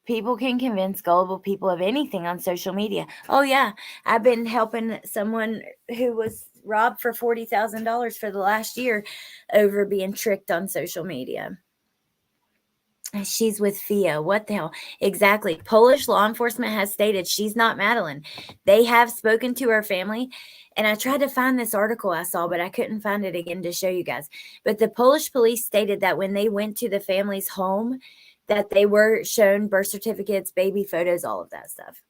People can convince gullible people of anything on social media. Oh, yeah. I've been helping someone who was robbed for $40,000 for the last year over being tricked on social media. She's with Fia. What the hell? Exactly. Polish law enforcement has stated she's not Madeleine. They have spoken to her family. And I tried to find this article I saw, but I couldn't find it again to show you guys. But the Polish police stated that when they went to the family's home, that they were shown birth certificates, baby photos, all of that stuff.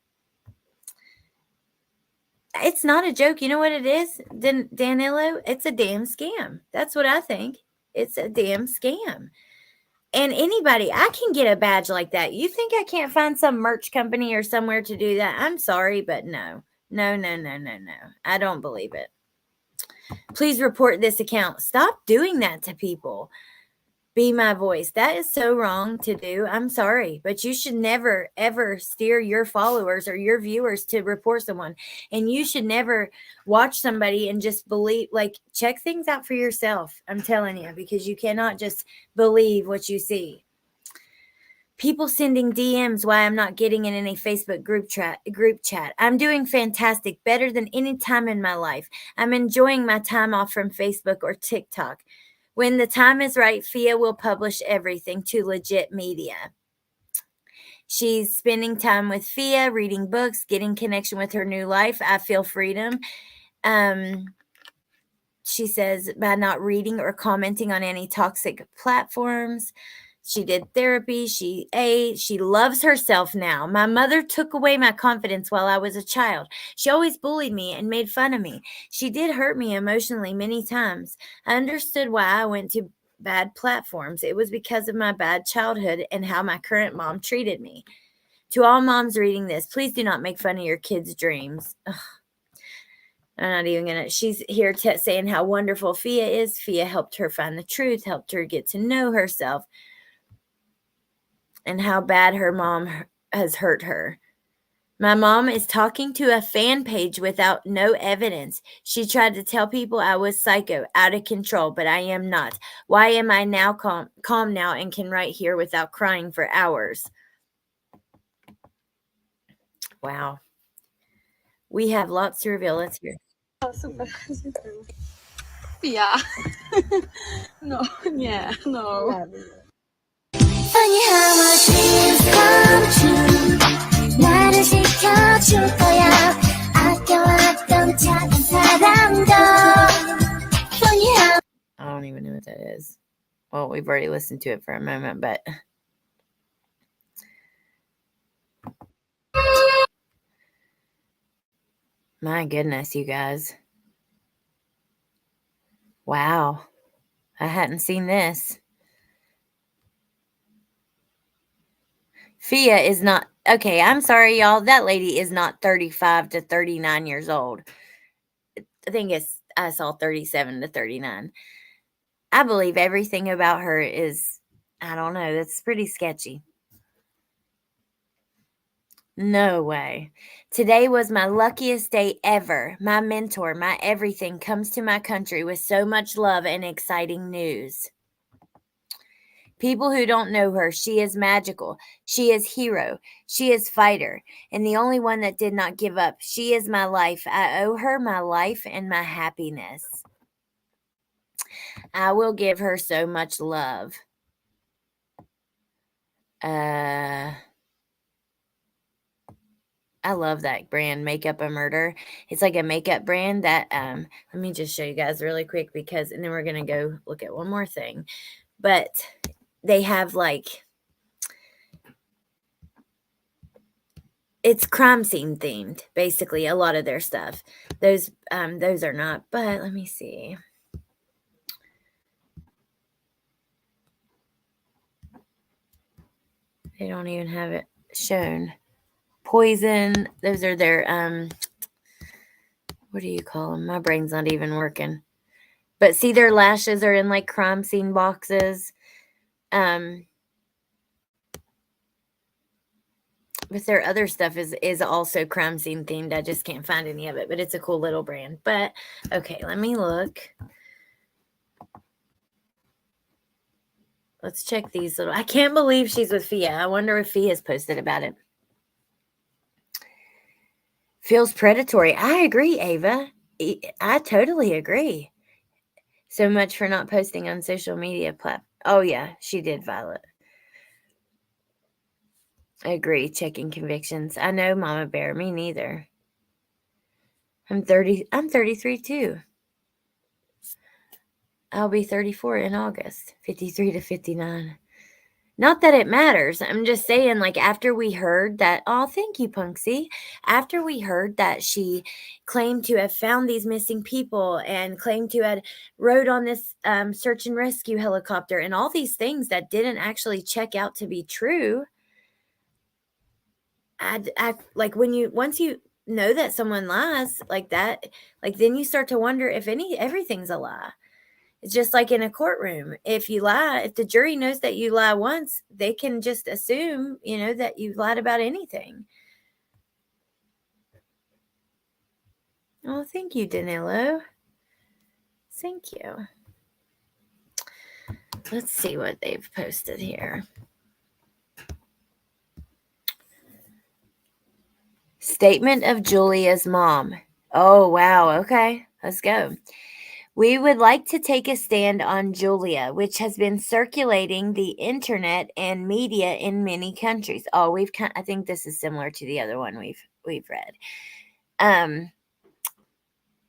It's not a joke. You know what it is, Danilo? It's a damn scam. That's what I think. It's a damn scam. And anybody, I can get a badge like that. You think I can't find some merch company or somewhere to do that? I'm sorry, but no. I don't believe it. Please report this account. Stop doing that to people. Be my voice. That is so wrong to do. I'm sorry, but you should never, ever steer your followers or your viewers to report someone. And you should never watch somebody and just believe, check things out for yourself. I'm telling you, because you cannot just believe what you see. People sending DMs why I'm not getting in any Facebook group chat. I'm doing fantastic, better than any time in my life. I'm enjoying my time off from Facebook or TikTok. When the time is right, Fia will publish everything to legit media. She's spending time with Fia, reading books, getting connection with her new life. I feel freedom. She says by not reading or commenting on any toxic platforms. She did therapy. She ate. She loves herself now. My mother took away my confidence while I was a child. She always bullied me and made fun of me. She did hurt me emotionally many times. I understood why I went to bad platforms. It was because of my bad childhood and how my current mom treated me. To all moms reading this, please do not make fun of your kids' dreams. Ugh. I'm not even going to. She's here saying how wonderful Fia is. Fia helped her find the truth, helped her get to know herself, and how bad her mom has hurt her. My mom is talking to a fan page without no evidence. She tried to tell people I was psycho, out of control, but I am not. Why am I now calm now and can write here without crying for hours? Wow. We have lots to reveal. Let's hear. O, super. Ja. No, nie, no. Funny how our dreams come true. 나를 지켜줄 거야. 아껴왔던 작은 사랑도. Funny how. I don't even know what that is. Well, we've already listened to it for a moment, but my goodness, you guys. Wow. I hadn't seen this. Fia is not, okay, I'm sorry, y'all. That lady is not 35 to 39 years old. I think I saw 37 to 39. I believe everything about her is, I don't know, that's pretty sketchy. No way. Today was my luckiest day ever. My mentor, my everything, comes to my country with so much love and exciting news. People who don't know her, she is magical. She is hero. She is fighter. And the only one that did not give up. She is my life. I owe her my life and my happiness. I will give her so much love. I love that brand, Makeup a Murder. It's like a makeup brand that, let me just show you guys really quick because, and then we're going to go look at one more thing. But they have like, it's crime scene themed, basically, a lot of their stuff. Those are not, but let me see. They don't even have it shown. Poison, those are their, what do you call them? My brain's not even working. But see, their lashes are in like crime scene boxes. But their other stuff is also crime scene themed. I just can't find any of it, but it's a cool little brand. But okay, let me look. Let's check these little. I can't believe she's with Fia. I wonder if Fia's posted about it. Feels predatory. I agree, Ava. I totally agree. So much for not posting on social media platforms. Oh yeah, she did, Violet. I agree. Checking convictions. I know, Mama Bear. Me neither. I'm 33 too. I'll be 34 in August. 53 to 59. Not that it matters. I'm just saying, like, after we heard that, oh, thank you, Punksy. After we heard that she claimed to have found these missing people and claimed to have rode on this search and rescue helicopter and all these things that didn't actually check out to be true. I like once you know that someone lies like that, like then you start to wonder if everything's a lie. It's just like in a courtroom. If you lie, if the jury knows that you lie once, they can just assume, that you lied about anything. Oh, thank you, Danilo. Thank you. Let's see what they've posted here. Statement of Julia's mom. Oh, wow. Okay, let's go. We would like to take a stand on Julia, which has been circulating the internet and media in many countries. Oh, I think this is similar to the other one we've read.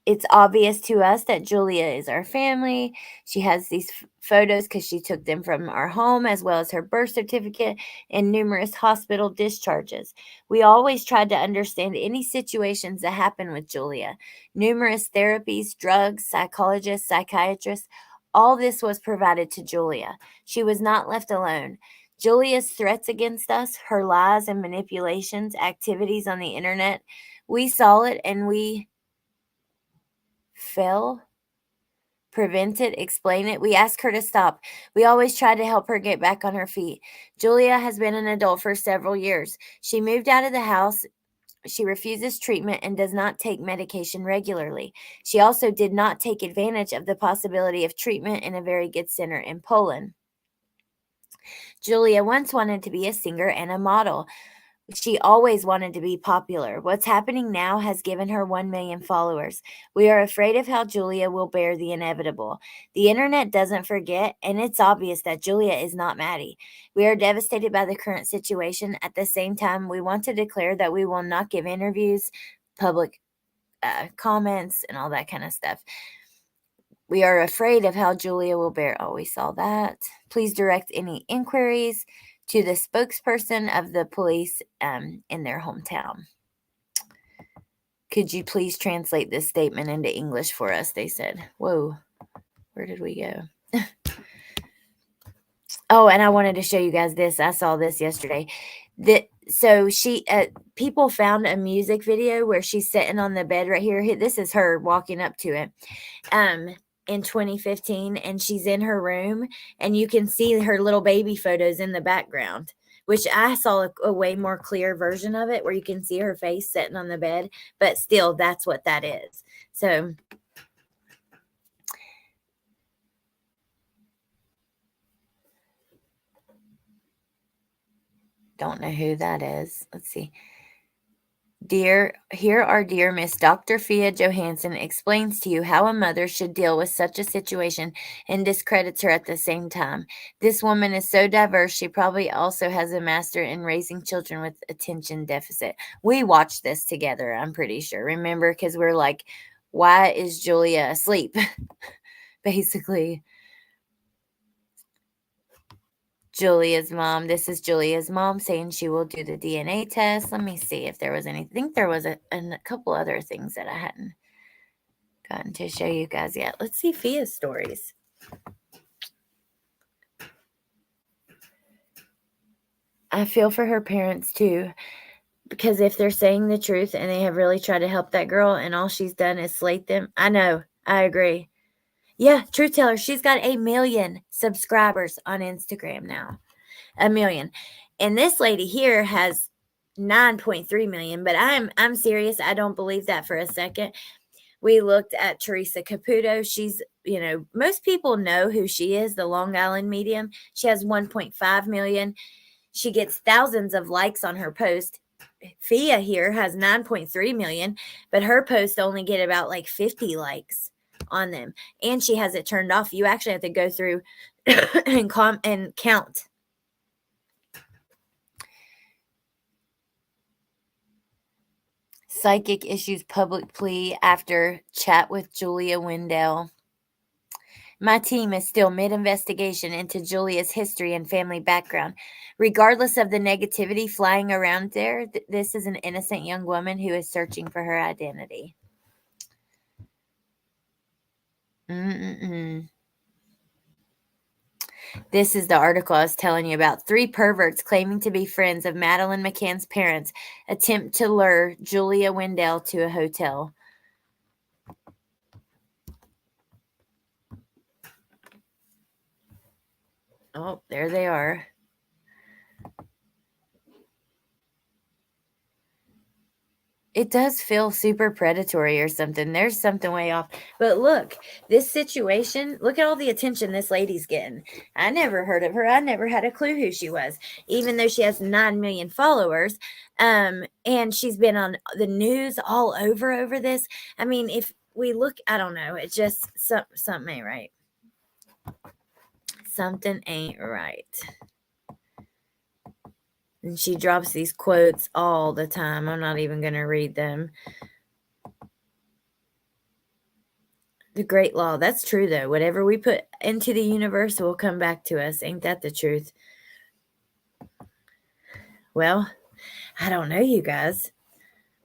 It's obvious to us that Julia is our family. She has these photos because she took them from our home, as well as her birth certificate and numerous hospital discharges. We always tried to understand any situations that happen with Julia. Numerous therapies, drugs, psychologists, psychiatrists, all this was provided to Julia. She was not left alone. Julia's threats against us, her lies and manipulations, activities on the internet, we saw it and we prevent it, explain it. We asked her to stop. We always tried to help her get back on her feet. Julia has been an adult for several years. She moved out of the house. She refuses treatment and does not take medication regularly. She also did not take advantage of the possibility of treatment in a very good center in Poland. Julia once wanted to be a singer and a model. She always wanted to be popular. What's happening now has given her 1 million followers. We are afraid of how Julia will bear the inevitable. The internet doesn't forget, and it's obvious that Julia is not Maddie. We are devastated by the current situation. At the same time, we want to declare that we will not give interviews, public comments, and all that kind of stuff. We are afraid of how Julia will bear. Oh, we saw that. Please direct any inquiries to the spokesperson of the police in their hometown. Could you please translate this statement into English for us? They said. Whoa, where did we go? Oh, and I wanted to show you guys this. I saw this yesterday. So she, people found a music video where she's sitting on the bed right here. This is her walking up to it. In 2015, and she's in her room, and you can see her little baby photos in the background, which I saw a way more clear version of it where you can see her face sitting on the bed, but still, that's what that is. So don't know who that is. Let's see. Here our dear Miss Dr. Fia Johansson explains to you how a mother should deal with such a situation and discredits her at the same time. This woman is so diverse, she probably also has a master in raising children with attention deficit. We watched this together, I'm pretty sure. Remember, because we're like, why is Julia asleep? Basically. Julia's mom. This is Julia's mom saying she will do the DNA test. Let me see if there was anything. I think there was a couple other things that I hadn't gotten to show you guys yet. Let's see Fia's stories. I feel for her parents too, because if they're saying the truth and they have really tried to help that girl and all she's done is slate them. I know. I agree. Yeah, Truth Teller. She's got 1 million subscribers on Instagram now. 1 million. And this lady here has 9.3 million, but I'm serious. I don't believe that for a second. We looked at Teresa Caputo. She's, most people know who she is, the Long Island medium. She has 1.5 million. She gets thousands of likes on her post. Fia here has 9.3 million, but her posts only get about like 50 likes on them, and she has it turned off. You actually have to go through and count. Psychic issues public plea after chat with Julia Wendell. My team is still mid-investigation into Julia's history and family background. Regardless of the negativity flying around there, this is an innocent young woman who is searching for her identity. This is the article I was telling you about. 3 perverts claiming to be friends of Madeleine McCann's parents attempt to lure Julia Wendell to a hotel. Oh, there they are. It does feel super predatory or something. There's something way off. But look, this situation, look at all the attention this lady's getting. I never heard of her. I never had a clue who she was, even though she has 9 million followers. And she's been on the news all over this. I mean, if we look, I don't know. It's just something ain't right. Something ain't right. And she drops these quotes all the time. I'm not even going to read them. The great law. That's true, though. Whatever we put into the universe will come back to us. Ain't that the truth? Well, I don't know, you guys.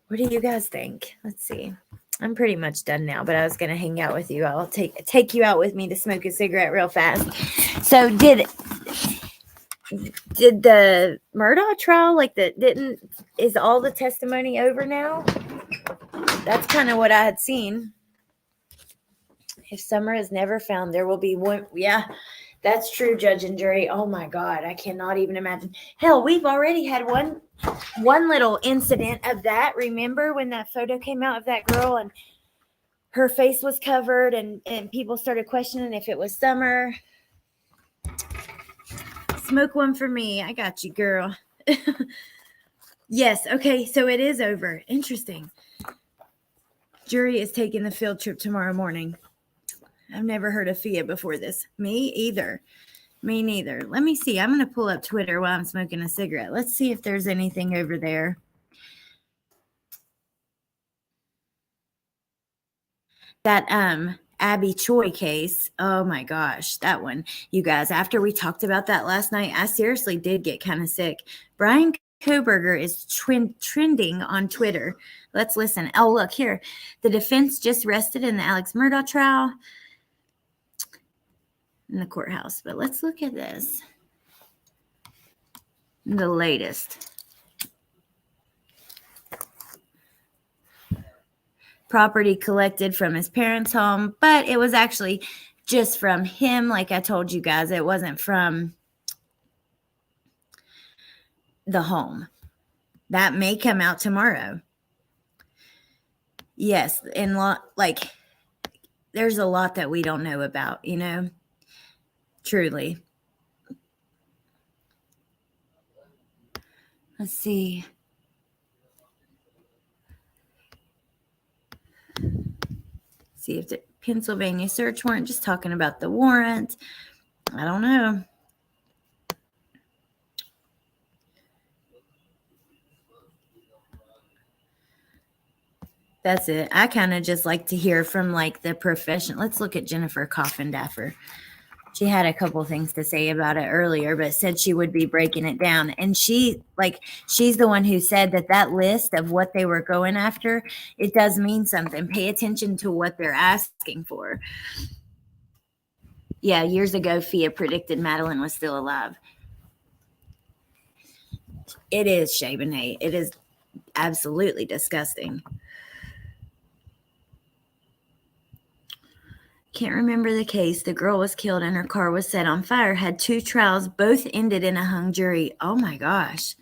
What do you guys think? Let's see. I'm pretty much done now, but I was going to hang out with you. I'll take you out with me to smoke a cigarette real fast. So did the Murdaugh trial, is all the testimony over now? That's kind of what I had seen. If Summer is never found, there will be one. Yeah, that's true, judge and jury. Oh my God, I cannot even imagine. Hell, we've already had one little incident of that. Remember when that photo came out of that girl and her face was covered and people started questioning if it was Summer? Smoke one for me. I got you, girl. Yes. Okay. So it is over. Interesting. Jury is taking the field trip tomorrow morning. I've never heard of Fia before this. Me either. Me neither. Let me see. I'm going to pull up Twitter while I'm smoking a cigarette. Let's see if there's anything over there. That Abby Choi case. Oh my gosh, that one. You guys, after we talked about that last night, I seriously did get kind of sick. Bryan Kohberger is trending on Twitter. Let's listen. Oh, look here. The defense just rested in the Alex Murdaugh trial in the courthouse. But let's look at this. The latest. Property collected from his parents' home, but it was actually just from him. Like I told you guys, it wasn't from the home. That may come out tomorrow. Yes, and like there's a lot that we don't know about, you know, truly. Let's see. See if the Pennsylvania search warrant, just talking about the warrant. I don't know. That's it. I kind of just like to hear from like the profession. Let's look at Jennifer Coffindaffer. She had a couple things to say about it earlier, but said she would be breaking it down. And she's the one who said that list of what they were going after, it does mean something. Pay attention to what they're asking for. Yeah, years ago, Fia predicted Madeleine was still alive. It is, Shabanae. It is absolutely disgusting. Can't remember the case. The girl was killed and her car was set on fire. Had 2 trials, both ended in a hung jury. Oh my gosh.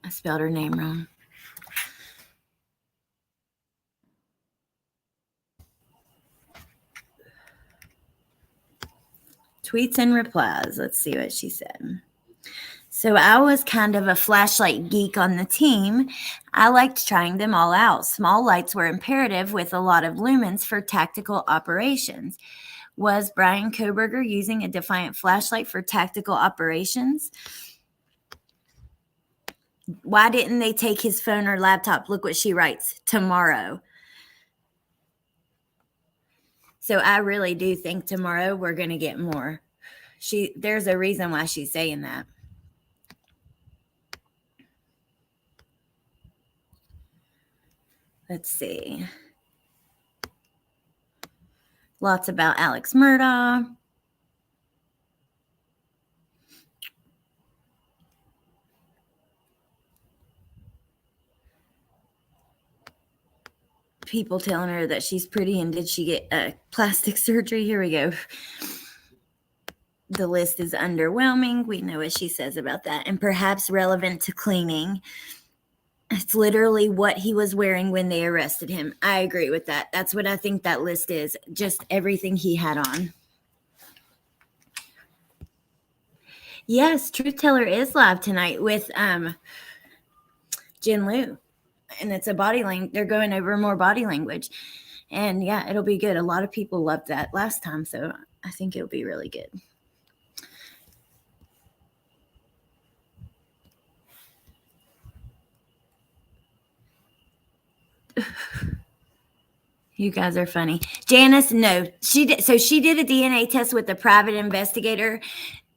I spelled her name wrong. Tweets and replies. Let's see what she said. So I was kind of a flashlight geek on the team. I liked trying them all out. Small lights were imperative with a lot of lumens for tactical operations. Was Bryan Kohberger using a Defiant flashlight for tactical operations? Why didn't they take his phone or laptop? Look what she writes. Tomorrow. So I really do think tomorrow we're going to get more. There's a reason why she's saying that. Let's see. Lots about Alex Murdaugh. People telling her that she's pretty and did she get plastic surgery? Here we go. The list is underwhelming. We know what she says about that. And perhaps relevant to cleaning. It's literally what he was wearing when they arrested him. I agree with that. That's what I think that list is. Just everything he had on. Yes, Truth Teller is live tonight with Jin Liu. And it's a body language. They're going over more body language. And yeah, it'll be good. A lot of people loved that last time. So I think it'll be really good. You guys are funny. Janice, no, she did. So she did a DNA test with the private investigator,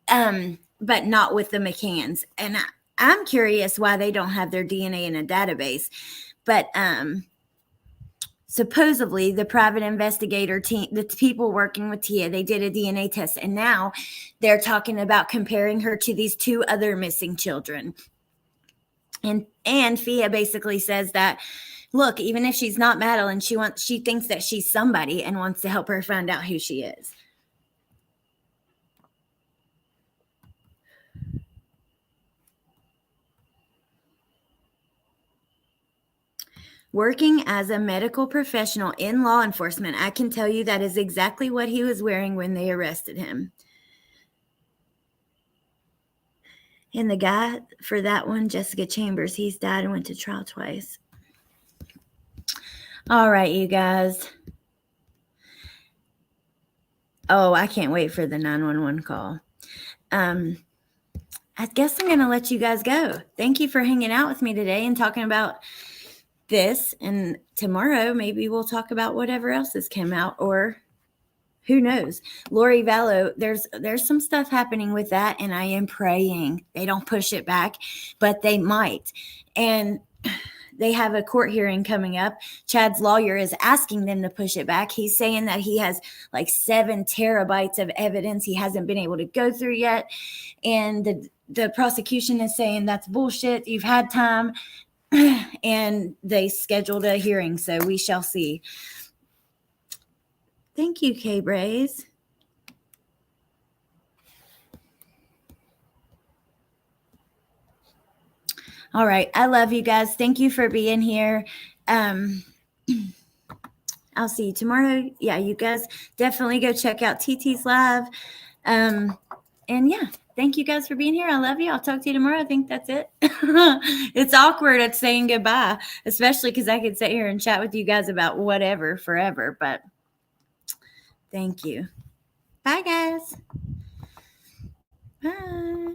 but not with the McCanns. And I'm curious why they don't have their DNA in a database. But supposedly the private investigator team, the people working with Tia, they did a DNA test. And now they're talking about comparing her to these 2 other missing children. And Fia basically says that, look, even if she's not Madeleine, she thinks that she's somebody and wants to help her find out who she is. Working as a medical professional in law enforcement, I can tell you that is exactly what he was wearing when they arrested him. And the guy for that one, Jessica Chambers, he's died and went to trial twice. All right, you guys. Oh, I can't wait for the 911 call. I guess I'm going to let you guys go. Thank you for hanging out with me today and talking about this, and tomorrow maybe we'll talk about whatever else has come out, or who knows. Lori Vallow, there's some stuff happening with that, and I am praying they don't push it back, but they might. And they have a court hearing coming up. Chad's lawyer is asking them to push it back. He's saying that he has like 7 terabytes of evidence he hasn't been able to go through yet. And the prosecution is saying that's bullshit. You've had time. And they scheduled a hearing, so we shall see. Thank you, K-Braze. All right. I love you guys. Thank you for being here. I'll see you tomorrow. Yeah, you guys definitely go check out TT's live. And yeah, thank you guys for being here. I love you. I'll talk to you tomorrow. I think that's it. It's awkward at saying goodbye, especially because I could sit here and chat with you guys about whatever forever, but thank you. Bye, guys. Bye.